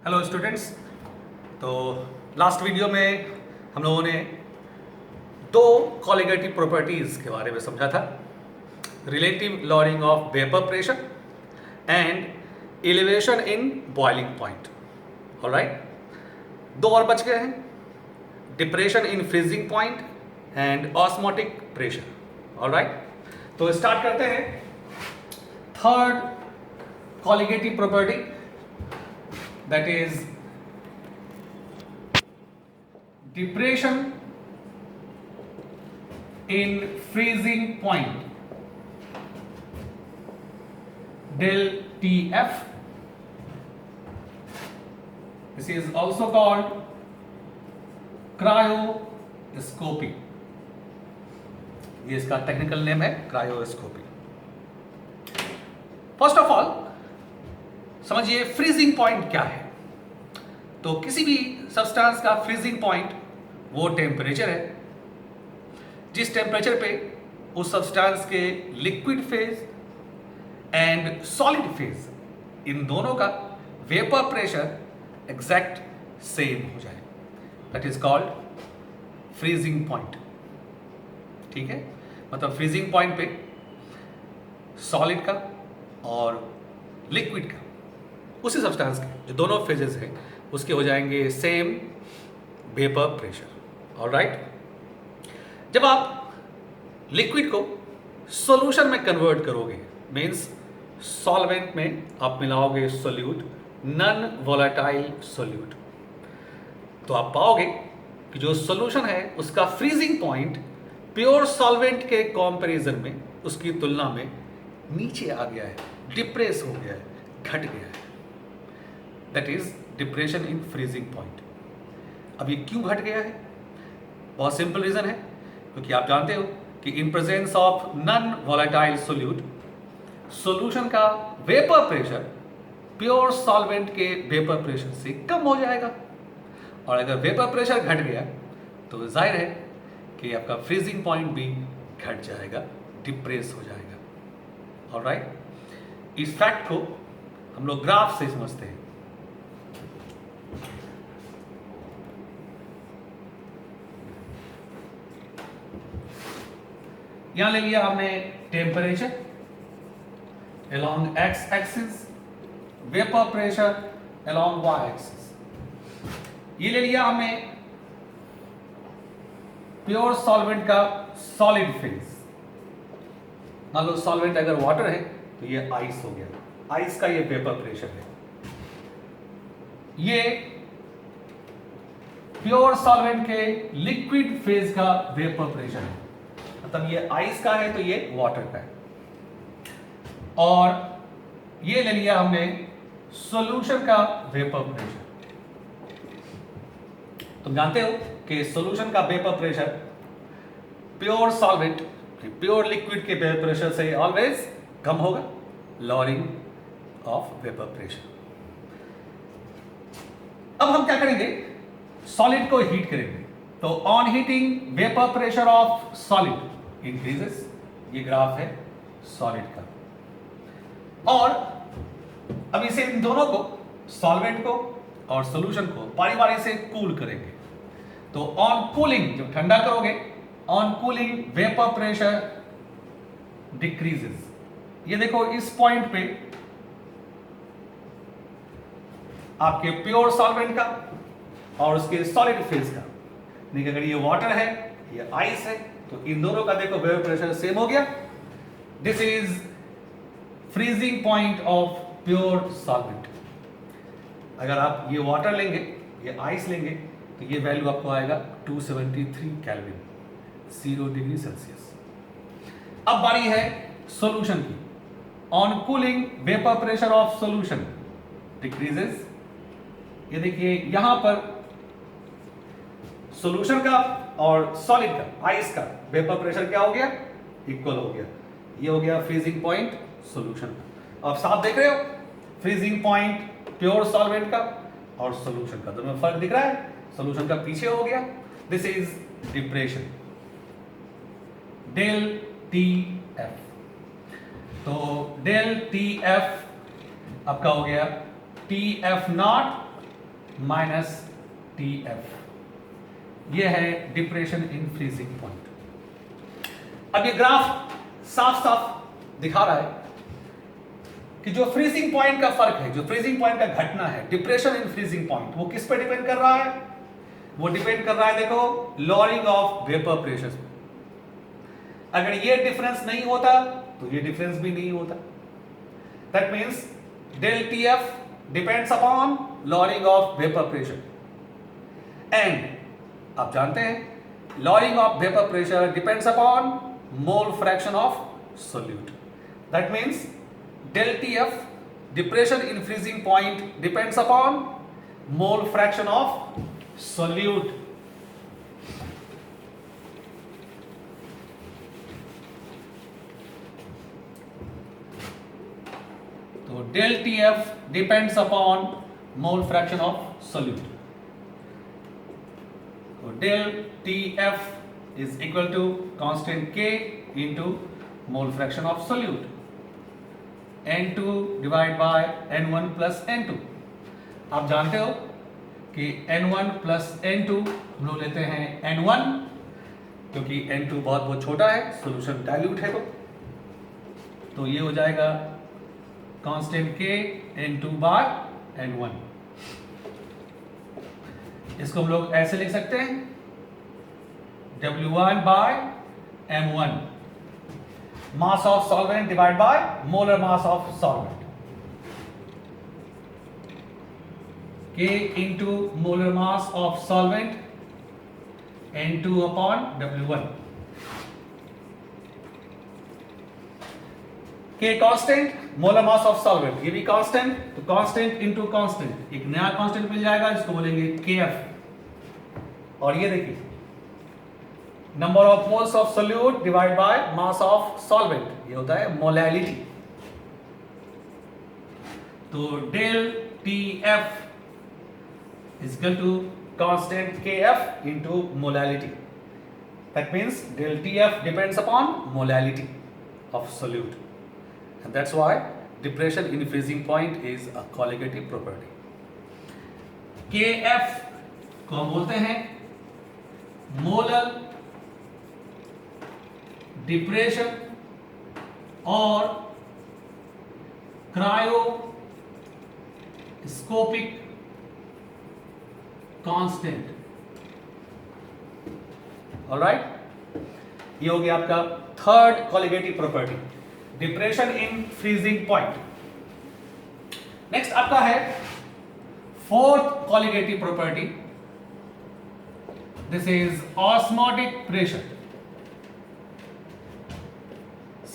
Hello students. तो last video में हम लोगों ने दो कॉलिगेटिव प्रॉपर्टीज़ के बारे में समझा था, relative lowering of vapour pressure and elevation in boiling point. Alright, दो और बच गए हैं, depression in freezing point and osmotic pressure. Alright, तो स्टार्ट करते हैं third colligative property, that is depression in freezing point, del TF. This is also called cryoscopy. ये इसका टेक्निकल नेम है, क्रायोस्कोपी। फर्स्ट ऑफ ऑल समझिए फ्रीजिंग पॉइंट क्या है। तो किसी भी सब्सटेंस का फ्रीजिंग पॉइंट वो टेम्परेचर है जिस टेम्परेचर पे उस सब्सटेंस के liquid phase and solid phase in दोनों का वेपर प्रेशर एग्जैक्ट सेम हो जाए, that is called freezing point. ठीक है, मतलब फ्रीजिंग पॉइंट पे सॉलिड का और लिक्विड का, उसी सब्सटेंस के जो दोनों फेजेस हैं उसके हो जाएंगे सेम वेपर प्रेशर। ऑलराइट, जब आप लिक्विड को सॉल्यूशन में कन्वर्ट करोगे, मींस सॉल्वेंट में आप मिलाओगे सोल्यूट, नॉन वोलेटाइल सोल्यूट, तो आप पाओगे कि जो सॉल्यूशन है उसका फ्रीजिंग पॉइंट प्योर सॉल्वेंट के कंपैरिजन में उसकी तुलना में नीचे आ गया है, डिप्रेस हो गया है, घट गया है। That is depression in freezing point. अब ये क्यों घट गया है? बहुत सिंपल रीजन है, क्योंकि आप जानते हो कि in presence of non volatile solute solution का वेपर प्रेशर प्योर सॉल्वेंट के वेपर प्रेशर से कम हो जाएगा, और अगर वेपर प्रेशर घट गया तो जाहिर है कि आपका फ्रीजिंग पॉइंट भी घट जाएगा, डिप्रेस हो जाएगा। ऑलराइट, इस फैक्ट को हम लोग ग्राफ से समझते हैं। यहां ले लिया हमने temperature along x axis, vapour pressure along y axis. ये ले लिया हमने प्योर सॉल्वेंट का सॉलिड फेज। मान लो सॉल्वेंट अगर वाटर है तो ये आइस हो गया, आइस का ये वेपर प्रेशर है। ये प्योर सॉल्वेंट के लिक्विड फेज का वेपर प्रेशर है, मतलब ये आइस का है तो ये वाटर का है। और ये ले लिया हमने सॉल्यूशन का वेपर प्रेशर। तुम जानते हो कि सॉल्यूशन का vapour pressure pure solvent, pure liquid के वेपर प्रेशर से ऑलवेज कम होगा, लॉरिंग ऑफ वेपर प्रेशर। अब हम क्या करेंगे, सॉलिड को हीट करेंगे। तो on heating vapour pressure of solid increases. ये ग्राफ है सॉलिड का। और अब इसे इन दोनों को, सॉल्वेंट को और सॉल्यूशन को बारी बारी से कूल करेंगे। तो ऑन कूलिंग, जब ठंडा करोगे, on cooling vapour pressure decreases. ये देखो इस पॉइंट पे आपके प्योर सॉल्वेंट का और उसके सॉलिड फेज का, नहीं अगर ये वाटर है ये आइस है तो इन दोनों का देखो वेपर प्रेशर सेम हो गया। This is freezing point of pure solvent. अगर आप ये वाटर लेंगे, ये आइस लेंगे, तो ये वैल्यू आपको आएगा 273 केल्विन, 0 डिग्री सेल्सियस। अब बारी है सॉल्यूशन की। On cooling vapour pressure of solution decreases. ये देखिए यहां पर सॉल्यूशन का और सॉलिड का, आइस का वेपर प्रेशर क्या हो गया, इक्वल हो गया। ये हो गया फ्रीजिंग पॉइंट सॉल्यूशन का। आप साफ देख रहे हो, फ्रीजिंग पॉइंट प्योर सॉल्वेंट का और सॉल्यूशन का, दोनों में फर्क दिख रहा है। सॉल्यूशन का पीछे हो गया। This is depression, del T F. तो डेल टी एफ आपका हो गया T F not minus T F. ये है डिप्रेशन इन फ्रीजिंग पॉइंट। अब ये ग्राफ साफ साफ दिखा रहा है कि जो फ्रीजिंग पॉइंट का फर्क है, जो फ्रीजिंग पॉइंट का घटना है, डिप्रेशन इन फ्रीजिंग पॉइंट, वो किस पे डिपेंड कर रहा है? वो डिपेंड कर रहा है, देखो, लॉरिंग ऑफ वेपर प्रेशर। अगर ये डिफरेंस नहीं होता तो ये डिफरेंस भी नहीं होता। That means del T F depends upon lowering of vapour pressure. And आप जानते हैं lowering of vapour pressure depends upon mole fraction of solute. That means del TF, depression in freezing point, depends upon mole fraction of solute. So del TF depends upon mole fraction of solute. So del TF is equal to constant K into mole fraction of solute. N2 divide by N1 plus N2। आप जानते हो कि N1 plus N2 हम लोग लेते हैं N1, क्योंकि N2 बहुत छोटा है, सॉल्यूशन डाइल्यूट है तो ये हो जाएगा constant K N2 bye N1। इसको हम लोग ऐसे लिख सकते हैं W1 by M1, mass of solvent divided by molar mass of solvent, K into molar mass of solvent N2 upon W1। K constant, molar mass of solvent ये भी constant, तो कांस्टेंट इनटू कांस्टेंट एक नया constant मिल जाएगा, इसको बोलेंगे KF। और ये देखिए number of moles of solute divide by mass of solvent, ये होता है मोलैलिटी। तो del TF is equal to constant KF into molality. That means del TF depends upon molality of solute, and that's why depression in freezing point is a colligative property. KF को हम बोलते हैं molar depression और cryoscopic constant. Alright, ये हो गया आपका third colligative property, depression in freezing point. Next आपका है fourth colligative property, this is osmotic pressure.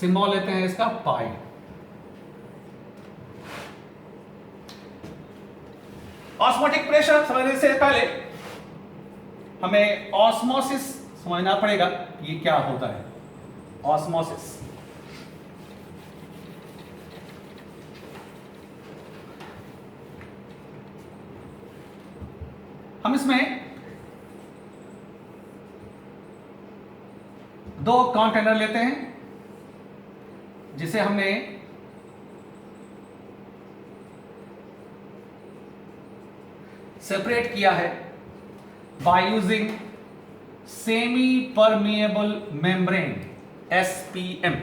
Symbol लेते हैं इसका पाई। ऑस्मोटिक प्रेशर समझने से पहले हमें ऑस्मोसिस समझना पड़ेगा, ये क्या होता है ऑस्मोसिस। हम इसमें दो कंटेनर लेते हैं जिसे हमने सेपरेट किया है by using semi permeable membrane, SPM,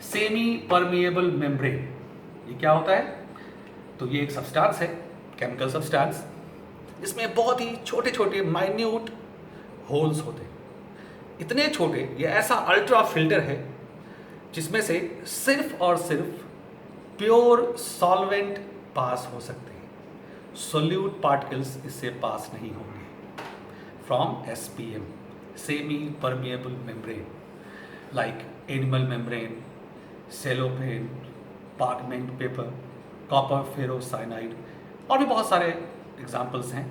semi permeable membrane. ये क्या होता है? तो ये एक सब्सटेंस है, केमिकल सब्सटेंस, जिसमें बहुत ही छोटे छोटे माइन्यूट होल्स होते हैं। इतने छोटे, ये ऐसा अल्ट्रा फिल्टर है जिसमें से सिर्फ और सिर्फ प्योर सॉल्वेंट पास हो सकते हैं, सोल्यूट पार्टिकल्स इससे पास नहीं होंगे। From SPM, semi permeable membrane, like animal membrane, cellophane, parchment paper, copper ferrocyanide, और भी बहुत सारे एग्जाम्पल्स हैं।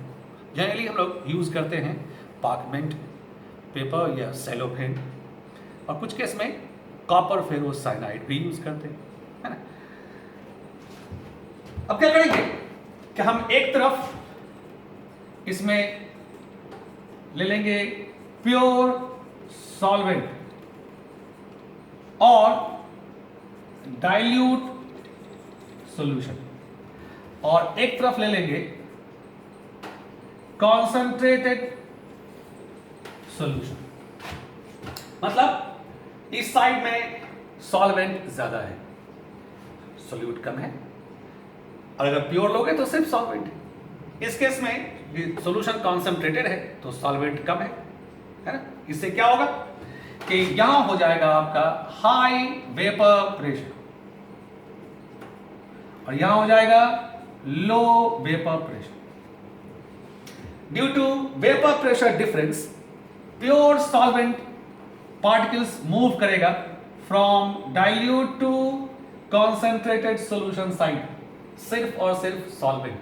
जनरली हम लोग यूज़ करते हैं पार्चमेंट पेपर या सेलोफेन, और कुछ केस में कॉपर फेरोसाइनाइड भी यूज़ करते हैं, है ना। अब क्या करेंगे कि हम एक तरफ इसमें ले लेंगे प्योर सॉल्वेंट और डाइल्यूट सॉल्यूशन, और एक तरफ ले लेंगे कॉन्सेंट्रेटेड सॉल्यूशन, मतलब इस साइड में सॉल्वेंट ज्यादा है, सोल्यूट कम है, और अगर प्योर लोगे तो सिर्फ सॉल्वेंट। इस केस में सॉल्यूशन कॉन्सेंट्रेटेड है तो सॉल्वेंट कम है ना। इससे क्या होगा कि यहां हो जाएगा आपका हाई वेपर प्रेशर और यहां हो जाएगा low vapour pressure. Due to vapour pressure difference pure solvent particles move करेगा from dilute to concentrated solution side, सिर्फ और सिर्फ solvent.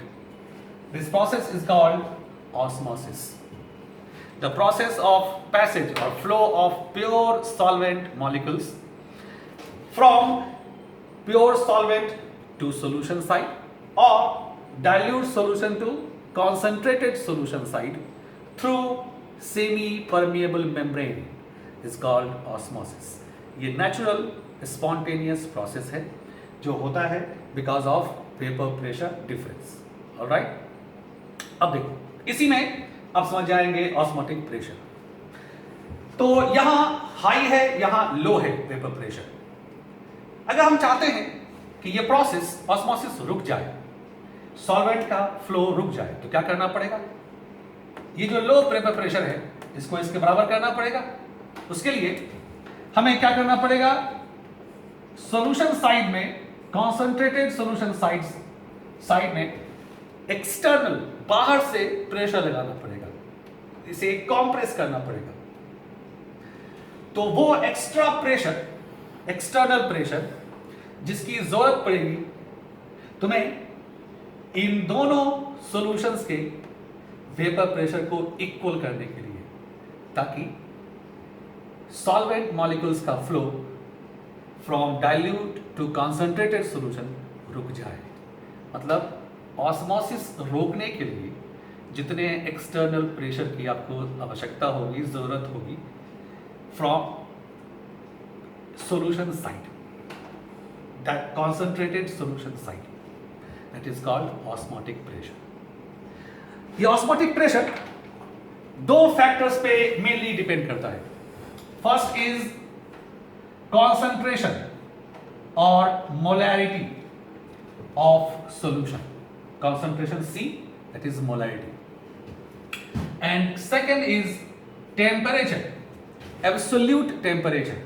This process is called osmosis. The process of passage or flow of pure solvent molecules from pure solvent to solution side or dilute solution to concentrated solution side through semi-permeable membrane is called osmosis. ये natural spontaneous process है जो होता है because of vapor pressure difference. Alright? अब देखो इसी में अब समझ जाएंगे ऑस्मोटिक प्रेशर। तो यहां हाई है, यहां लो है वेपर प्रेशर। अगर हम चाहते हैं कि ये प्रोसेस ऑस्मोसिस रुक जाए, सॉल्वेंट का फ्लो रुक जाए, तो क्या करना पड़ेगा? ये जो लो वेपर प्रेशर है इसको इसके बराबर करना पड़ेगा। उसके लिए हमें क्या करना पड़ेगा? सॉल्यूशन साइड में, कॉन्सेंट्रेटेड सॉल्यूशन साइड में एक्सटर्नल बाहर से प्रेशर लगाना पड़ेगा, इसे कॉम्प्रेस करना पड़ेगा। तो वो एक्स्ट्रा प्रेशर, एक्सटर्नल प्रेशर जिसकी जरूरत पड़ेगी तुम्हें इन दोनों सॉल्यूशंस के वेपर प्रेशर को इक्वल करने के लिए, ताकि सॉल्वेंट मॉलिक्यूल्स का flow from dilute to concentrated solution रुक जाए। मतलब ऑस्मोसिस रोकने के लिए जितने एक्सटर्नल प्रेशर की आपको आवश्यकता होगी, जरूरत होगी from solution side, that concentrated solution side, that is called osmotic pressure. ये ऑस्मोटिक प्रेशर दो फैक्टर्स पे मेनली डिपेंड करता है। फर्स्ट इज कॉन्सेंट्रेशन और molarity of solution, concentration C, that is molarity, and second is temperature, absolute temperature,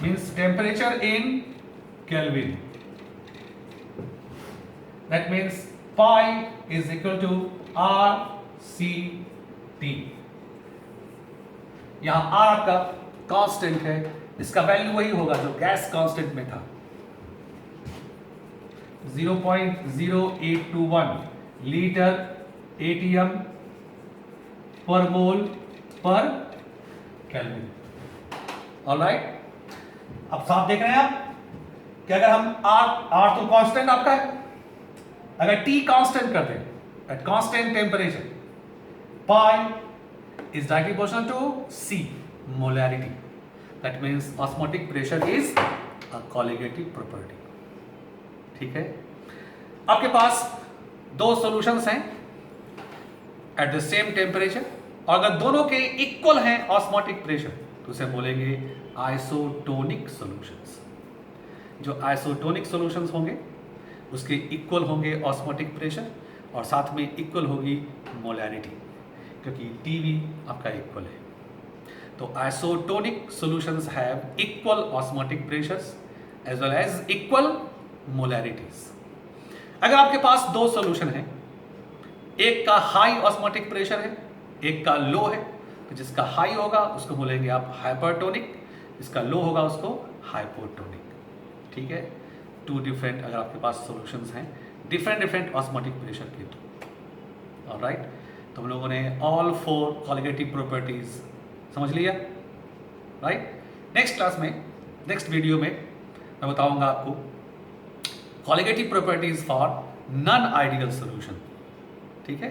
means temperature in Kelvin, that means pi is equal to RCT। यहां R आपका constant है, इसका value वही होगा जो gas constant में था, 0.0821 लीटर एटीएम पर मोल पर केल्विन। ऑलराइट, अब साफ देख रहे हैं आप कि अगर हम R तो कांस्टेंट आपका है, अगर T कांस्टेंट कर दें at constant temperature, pi is directly proportional to C molarity, that means osmotic pressure is a colligative property. ठीक है, आपके पास दो सॉल्यूशंस हैं एट द सेम टेम्परेचर, और अगर दोनों के इक्वल हैं ऑस्मोटिक प्रेशर तो उसे बोलेंगे आइसोटोनिक सॉल्यूशंस। जो आइसोटोनिक सॉल्यूशंस होंगे उसके इक्वल होंगे ऑस्मोटिक प्रेशर और साथ में इक्वल होगी मोलैरिटी, क्योंकि टी भी आपका इक्वल है। तो isotonic solutions have equal osmotic pressures as well as equal molarities. अगर आपके पास दो सॉल्यूशन है, एक का हाई ऑस्मोटिक प्रेशर है, एक का लो है, तो जिसका हाई होगा उसको बोलेंगे आप हाइपरटोनिक, जिसका लो होगा उसको हाइपोटोनिक। ठीक है, टू डिफरेंट अगर आपके पास सॉल्यूशंस हैं डिफरेंट ऑस्मोटिक प्रेशर के तो। ऑलराइट, तो हम लोगों ने ऑल फोर कोलिगेटिव प्रॉपर्टीज समझ लिया। राइट, नेक्स्ट क्लास में, नेक्स्ट वीडियो में मैं बताऊंगा आपको colligative properties for non ideal solution. ठीक है।